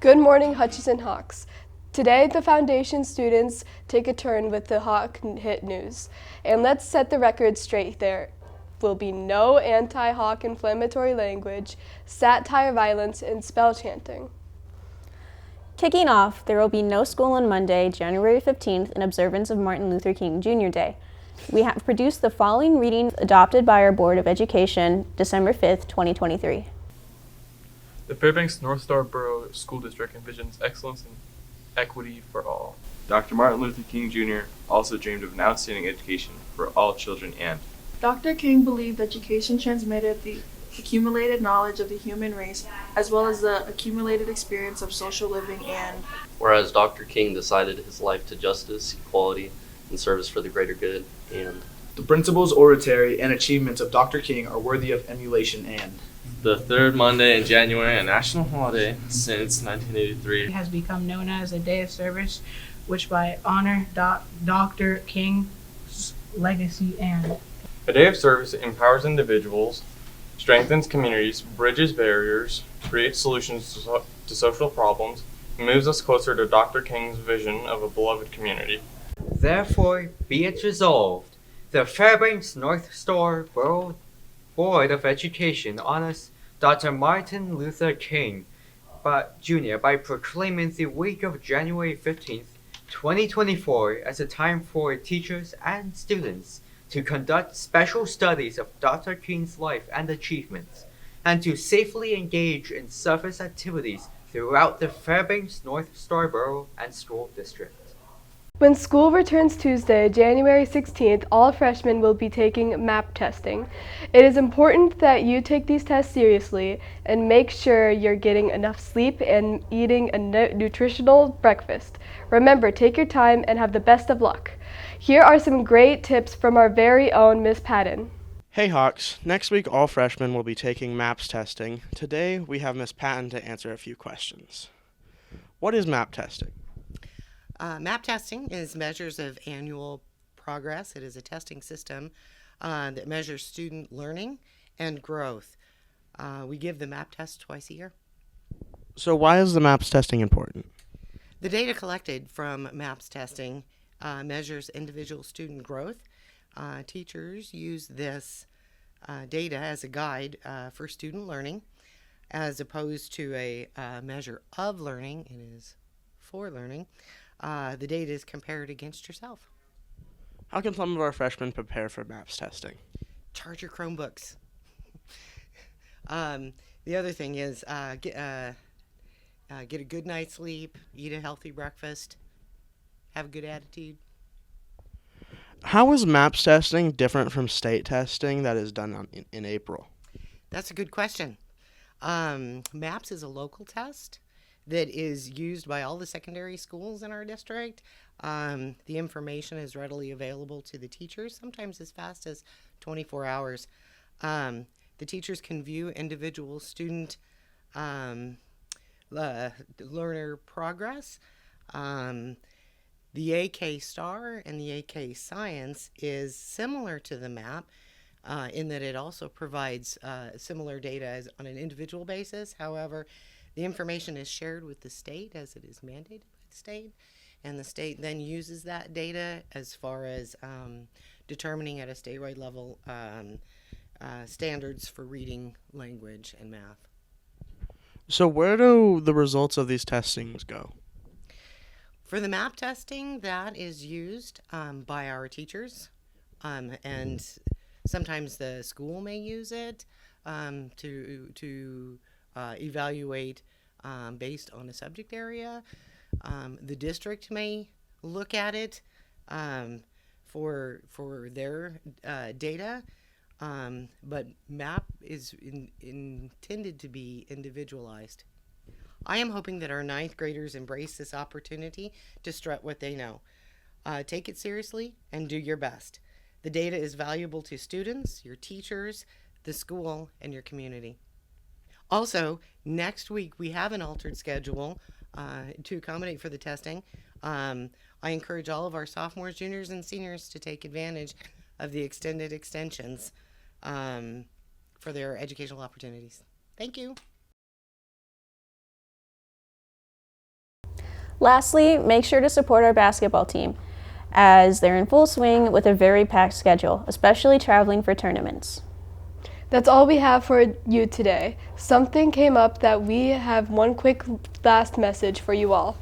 Good morning, Hutchinson Hawks. Today, the Foundation students take a turn with the Hawk Hit News. And let's set the record straight there will be no anti-Hawk inflammatory language, satire violence, and spell chanting. Kicking off, there will be no school on Monday, January 15th, in observance of Martin Luther King Jr. Day. We have produced the following readings adopted by our Board of Education, December 5th, 2023. The Fairbanks North Star Borough School District envisions excellence and equity for all. Dr. Martin Luther King Jr. also dreamed of an outstanding education for all children and Dr. King believed education transmitted the accumulated knowledge of the human race as well as the accumulated experience of social living and whereas Dr. King decided his life to justice, equality, and service for the greater good, and the principles, oratory, and achievements of Dr. King are worthy of emulation and the third Monday in January, a national holiday since 1983, has become known as a day of service, which by honor Dr. King's legacy and A day of service empowers individuals, strengthens communities, bridges barriers, creates solutions to social problems, and moves us closer to Dr. King's vision of a beloved community. Therefore, be it resolved, the Fairbanks North Star Borough Board of Education honors Dr. Martin Luther King Jr. by proclaiming the week of January 15th, 2024 as a time for teachers and students to conduct special studies of Dr. King's life and achievements, and to safely engage in service activities throughout the Fairbanks North Star Borough and School District. When school returns Tuesday, January 16th, all freshmen will be taking MAP testing. It is important that you take these tests seriously and make sure you're getting enough sleep and eating a nutritional breakfast. Remember, take your time and have the best of luck. Here are some great tips from our very own Miss Patton. Hey Hawks, next week all freshmen will be taking MAPS testing. Today we have Miss Patton to answer a few questions. What is MAP testing? MAP testing is measures of annual progress. It is a testing system that measures student learning and growth. We give the MAP test twice a year. So why is the MAPS testing important? The data collected from MAPS testing measures individual student growth. Teachers use this data as a guide for student learning, as opposed to a measure of learning. It is for learning. The data is compared against yourself. How can some of our freshmen prepare for MAPS testing? Charge your Chromebooks. The other thing is get a good night's sleep, eat a healthy breakfast, have a good attitude. How is MAPS testing different from state testing that is done in April? That's a good question. MAPS is a local test that is used by all the secondary schools in our district. The information is readily available to the teachers, sometimes as fast as 24 hours. The teachers can view individual student learner progress. The AK Star and the AK Science is similar to the MAP in that it also provides similar data on an individual basis. However, the information is shared with the state as it is mandated by the state, and the state then uses that data as far as determining at a statewide level standards for reading, language, and math. So where do the results of these testings go? For the MAP testing, that is used by our teachers, and sometimes the school may use it to evaluate based on a subject area. The district may look at it for their data, but MAP is intended to be individualized. I am hoping that our ninth graders embrace this opportunity to strut what they know. Take it seriously and do your best. The data is valuable to students, your teachers, the school, and your community. Also, next week we have an altered schedule to accommodate for the testing. I encourage all of our sophomores, juniors, and seniors to take advantage of the extended extensions for their educational opportunities. Thank you. Lastly, make sure to support our basketball team as they're in full swing with a very packed schedule, especially traveling for tournaments. That's all we have for you today. Something came up that we have one quick last message for you all.